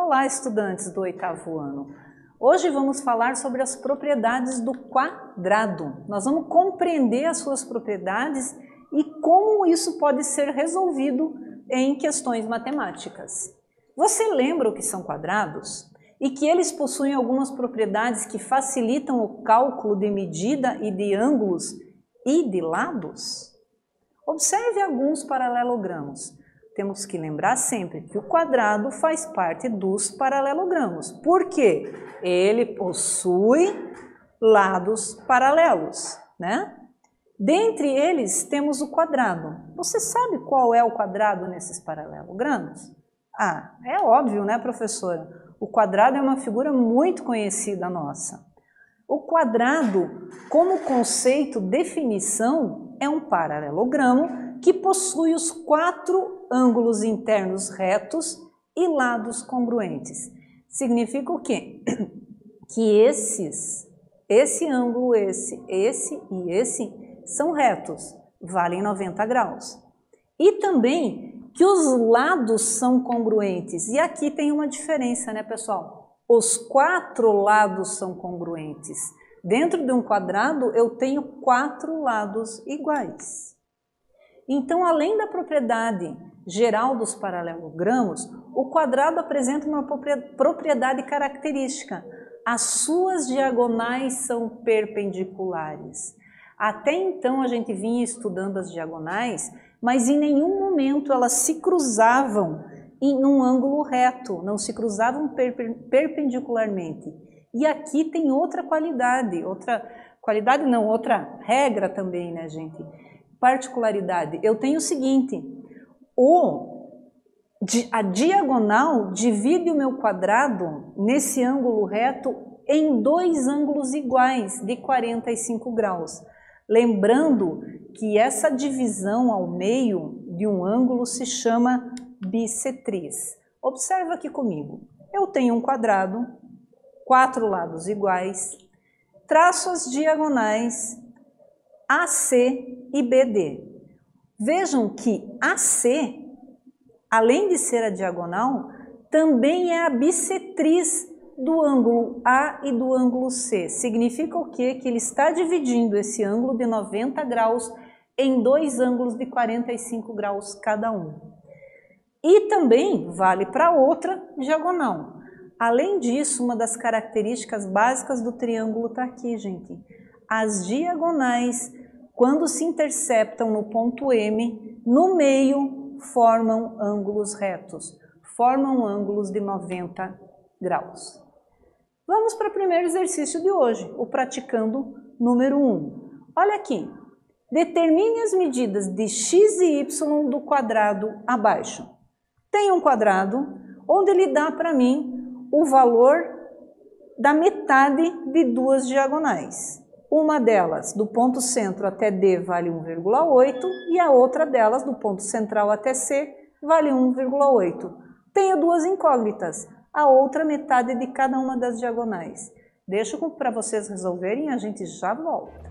Olá, estudantes do 8º ano. Hoje vamos falar sobre as propriedades do quadrado. Nós vamos compreender as suas propriedades e como isso pode ser resolvido em questões matemáticas. Você lembra o que são quadrados? E que eles possuem algumas propriedades que facilitam o cálculo de medida e de ângulos e de lados? Observe alguns paralelogramos. Temos que lembrar sempre que o quadrado faz parte dos paralelogramos. Por quê? Ele possui lados paralelos, né? Dentre eles temos o quadrado. Você sabe qual é o quadrado nesses paralelogramos? Ah, é óbvio, né, professora? O quadrado é uma figura muito conhecida nossa. O quadrado, como conceito, definição, é um paralelogramo que possui os 4 ângulos internos retos e lados congruentes. Significa o quê? Que esse ângulo, esse e esse são retos, valem 90 graus. E também que os lados são congruentes. E aqui tem uma diferença, né, pessoal? Os 4 lados são congruentes. Dentro de um quadrado, eu tenho 4 lados iguais. Então, além da propriedade geral dos paralelogramos, o quadrado apresenta uma propriedade característica. As suas diagonais são perpendiculares. Até então, a gente vinha estudando as diagonais, mas em nenhum momento elas se cruzavam em um ângulo reto, não se cruzavam perpendicularmente. E aqui tem outra regra também, né, gente? Particularidade. Eu tenho o seguinte, a diagonal divide o meu quadrado nesse ângulo reto em 2 ângulos iguais de 45 graus. Lembrando que essa divisão ao meio de um ângulo se chama bissetriz. Observa aqui comigo. Eu tenho um quadrado, 4 lados iguais, traço as diagonais AC e BD. Vejam que AC, além de ser a diagonal, também é a bissetriz do ângulo A e do ângulo C. Significa o quê? Que ele está dividindo esse ângulo de 90 graus em 2 ângulos de 45 graus cada um. E também vale para outra diagonal. Além disso, uma das características básicas do triângulo está aqui, gente. As diagonais, quando se interceptam no ponto M, no meio formam ângulos retos, formam ângulos de 90 graus. Vamos para o primeiro exercício de hoje, o praticando número 1. Olha aqui, determine as medidas de x e y do quadrado abaixo. Tem um quadrado onde ele dá para mim o valor da metade de 2 diagonais. Uma delas, do ponto centro até D, vale 1,8 e a outra delas, do ponto central até C, vale 1,8. Tenho 2 incógnitas, a outra metade de cada uma das diagonais. Deixo para vocês resolverem e a gente já volta.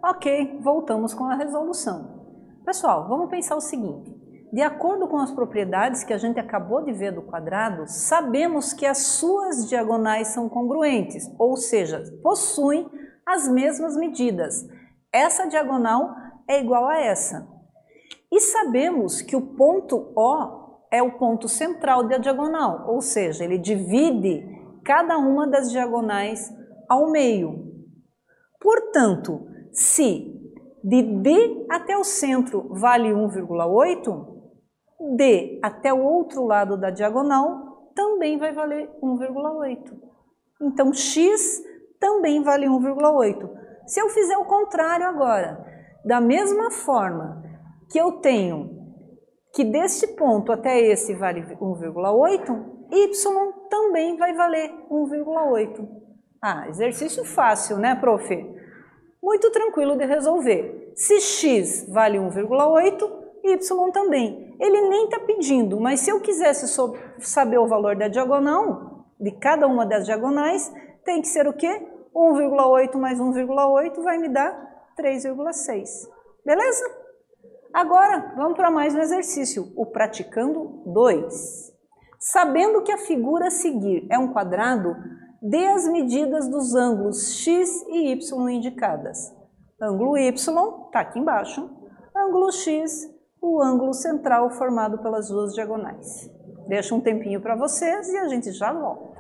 Ok, voltamos com a resolução. Pessoal, vamos pensar o seguinte. De acordo com as propriedades que a gente acabou de ver do quadrado, sabemos que as suas diagonais são congruentes, ou seja, possuem as mesmas medidas. Essa diagonal é igual a essa. E sabemos que o ponto O é o ponto central da diagonal, ou seja, ele divide cada uma das diagonais ao meio. Portanto, se de D até o centro vale 1,8, D até o outro lado da diagonal também vai valer 1,8. Então, X também vale 1,8. Se eu fizer o contrário agora, da mesma forma que eu tenho que deste ponto até esse vale 1,8, Y também vai valer 1,8. Ah, exercício fácil, né, prof? Muito tranquilo de resolver. Se X vale 1,8, Y também. Ele nem está pedindo, mas se eu quisesse saber o valor da diagonal, de cada uma das diagonais, tem que ser o quê? 1,8 mais 1,8 vai me dar 3,6. Beleza? Agora, vamos para mais um exercício, o praticando 2. Sabendo que a figura a seguir é um quadrado, dê as medidas dos ângulos X e Y indicadas. Ângulo Y está aqui embaixo, ângulo X, o ângulo central formado pelas duas diagonais. Deixa um tempinho para vocês e a gente já volta.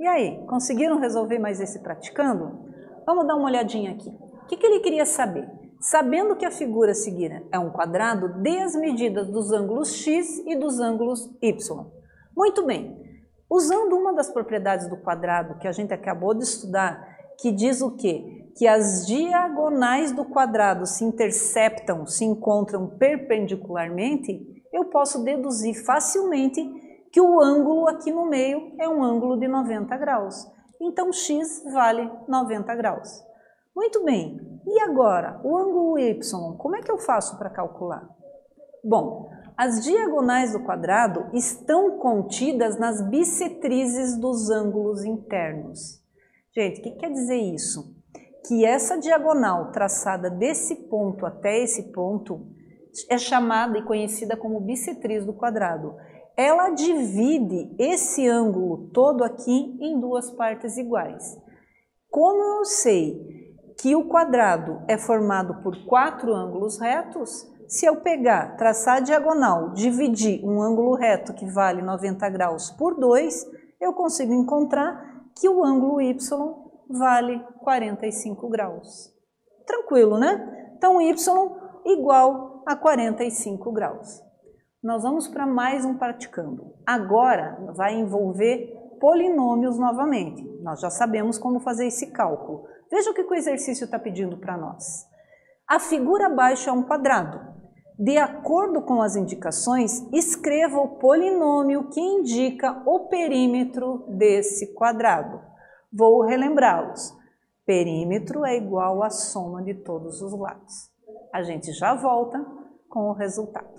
E aí, conseguiram resolver mais esse praticando? Vamos dar uma olhadinha aqui. O que ele queria saber? Sabendo que a figura a seguir é um quadrado, dê as medidas dos ângulos x e dos ângulos y. Muito bem. Usando uma das propriedades do quadrado que a gente acabou de estudar, que diz o quê? Que as diagonais do quadrado se interceptam, se encontram perpendicularmente, eu posso deduzir facilmente que o ângulo aqui no meio é um ângulo de 90 graus. Então, x vale 90 graus. Muito bem. E agora, o ângulo y, como é que eu faço para calcular? Bom, as diagonais do quadrado estão contidas nas bissetrizes dos ângulos internos. Gente, o que quer dizer isso? Que essa diagonal traçada desse ponto até esse ponto é chamada e conhecida como bissetriz do quadrado. Ela divide esse ângulo todo aqui em duas partes iguais. Como eu sei que o quadrado é formado por 4 ângulos retos, se eu pegar, traçar a diagonal, dividir um ângulo reto que vale 90 graus por 2, eu consigo encontrar que o ângulo y vale 45 graus. Tranquilo, né? Então, y igual a 45 graus. Nós vamos para mais um praticando. Agora vai envolver polinômios novamente. Nós já sabemos como fazer esse cálculo. Veja o que o exercício está pedindo para nós. A figura abaixo é um quadrado. De acordo com as indicações, escreva o polinômio que indica o perímetro desse quadrado. Vou relembrá-los. Perímetro é igual à soma de todos os lados. A gente já volta com o resultado.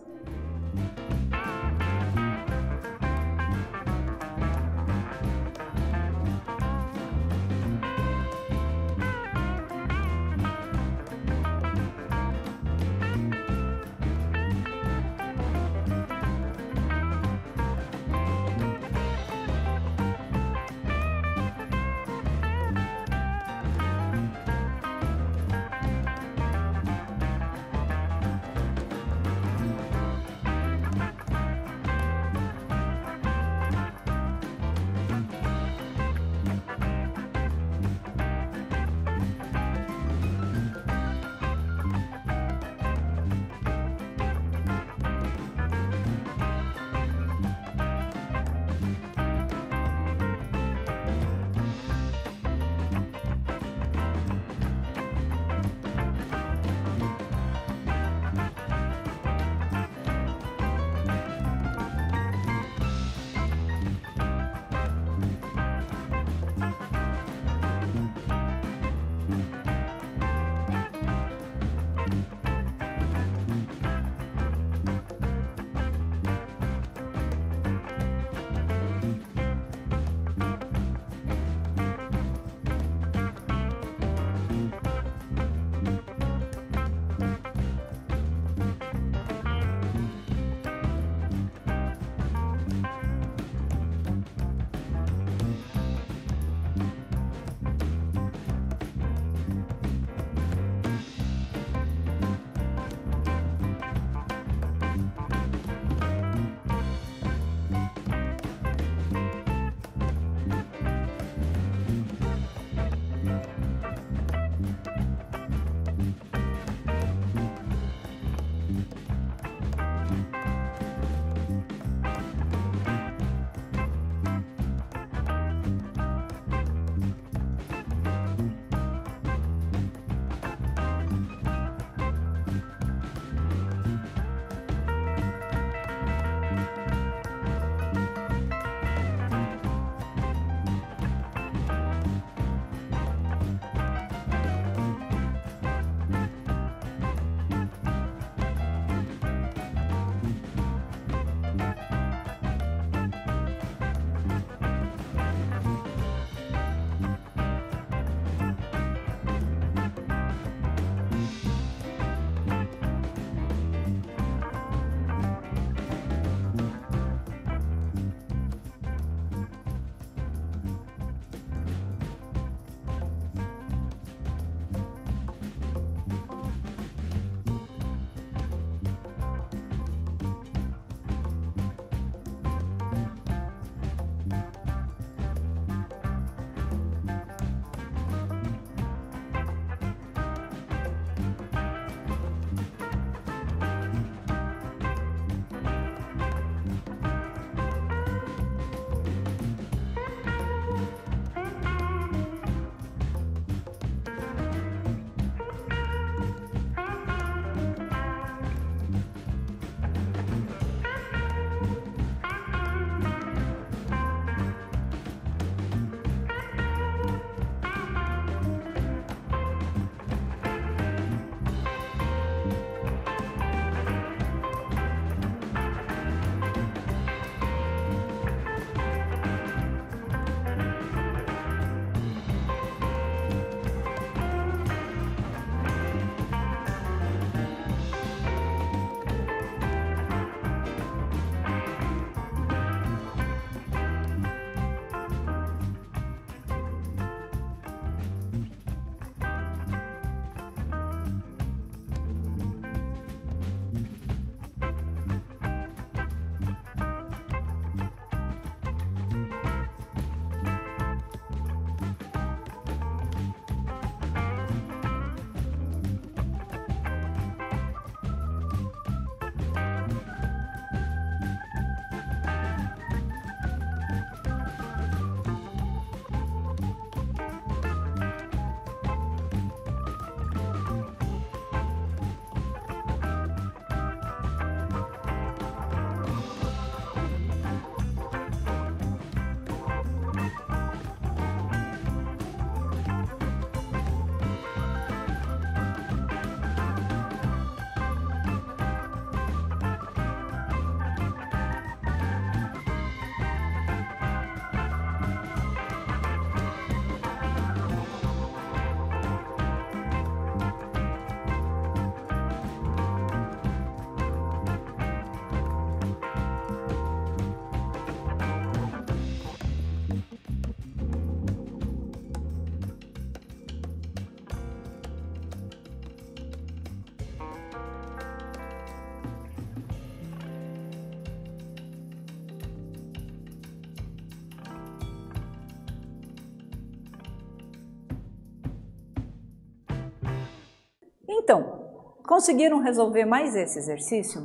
Então, conseguiram resolver mais esse exercício?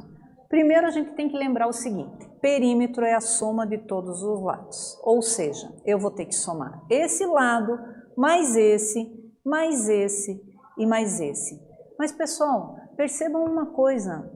Primeiro a gente tem que lembrar o seguinte, perímetro é a soma de todos os lados, ou seja, eu vou ter que somar esse lado, mais esse e mais esse. Mas pessoal, percebam uma coisa,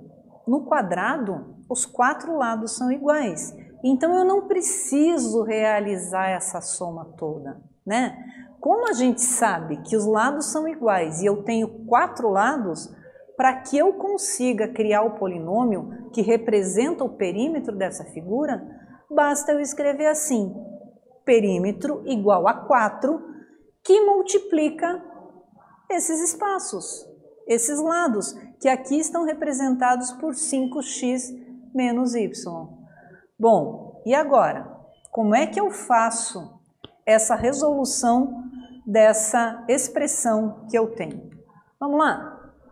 no quadrado os 4 lados são iguais, então eu não preciso realizar essa soma toda, né? Como a gente sabe que os lados são iguais e eu tenho 4 lados, para que eu consiga criar o polinômio que representa o perímetro dessa figura, basta eu escrever assim, perímetro igual a 4, que multiplica esses espaços, esses lados, que aqui estão representados por 5x menos y. Bom, e agora? Como é que eu faço essa resolução dessa expressão que eu tenho? Vamos lá?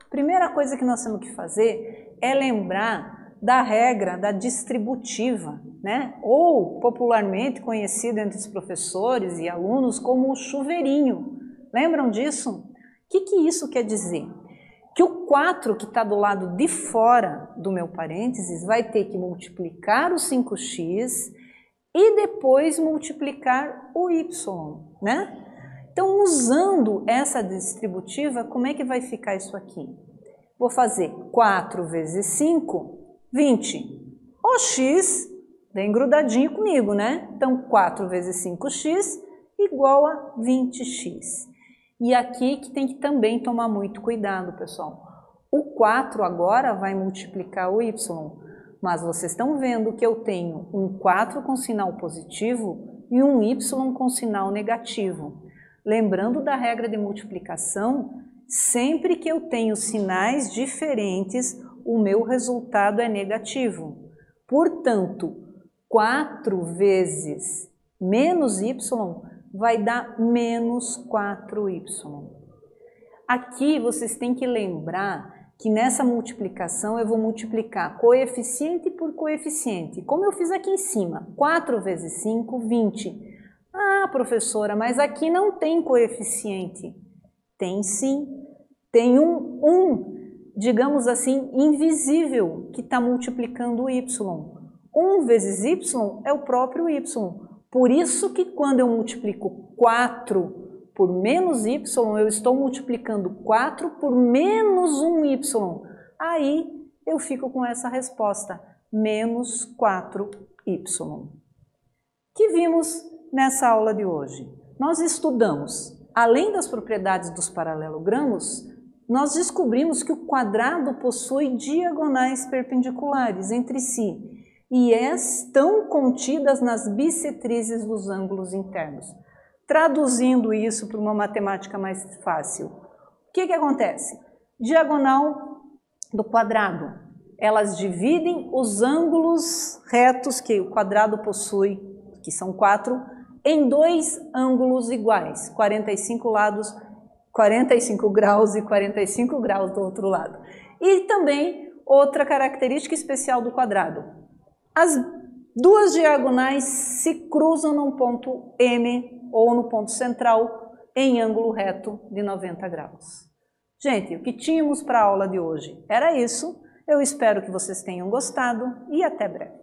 Primeira coisa que nós temos que fazer é lembrar da regra da distributiva, né? Ou popularmente conhecida entre os professores e alunos como o chuveirinho. Lembram disso? O que isso quer dizer? Que o 4 que está do lado de fora do meu parênteses vai ter que multiplicar o 5x e depois multiplicar o y, né? Então, usando essa distributiva, como é que vai ficar isso aqui? Vou fazer 4 vezes 5, 20. O x vem grudadinho comigo, né? Então, 4 vezes 5x igual a 20x. E aqui que tem que também tomar muito cuidado, pessoal. O 4 agora vai multiplicar o y, mas vocês estão vendo que eu tenho um 4 com sinal positivo e um y com sinal negativo. Lembrando da regra de multiplicação, sempre que eu tenho sinais diferentes, o meu resultado é negativo. Portanto, 4 vezes menos y vai dar menos 4y. Aqui vocês têm que lembrar que nessa multiplicação eu vou multiplicar coeficiente por coeficiente, como eu fiz aqui em cima. 4 vezes 5, 20. Ah, professora, mas aqui não tem coeficiente. Tem sim. Tem digamos assim, invisível, que está multiplicando o y. 1 vezes y é o próprio y. Por isso que quando eu multiplico 4 por menos y, eu estou multiplicando 4 por menos 1y. Aí eu fico com essa resposta, menos 4y. Que vimos nessa aula de hoje? Nós estudamos, além das propriedades dos paralelogramos, nós descobrimos que o quadrado possui diagonais perpendiculares entre si e estão contidas nas bissetrizes dos ângulos internos. Traduzindo isso para uma matemática mais fácil, o que acontece? Diagonal do quadrado, elas dividem os ângulos retos que o quadrado possui, que são 4, em 2 ângulos iguais, 45 graus e 45 graus do outro lado. E também outra característica especial do quadrado, as duas diagonais se cruzam num ponto M ou no ponto central em ângulo reto de 90 graus. Gente, o que tínhamos para a aula de hoje era isso. Eu espero que vocês tenham gostado e até breve.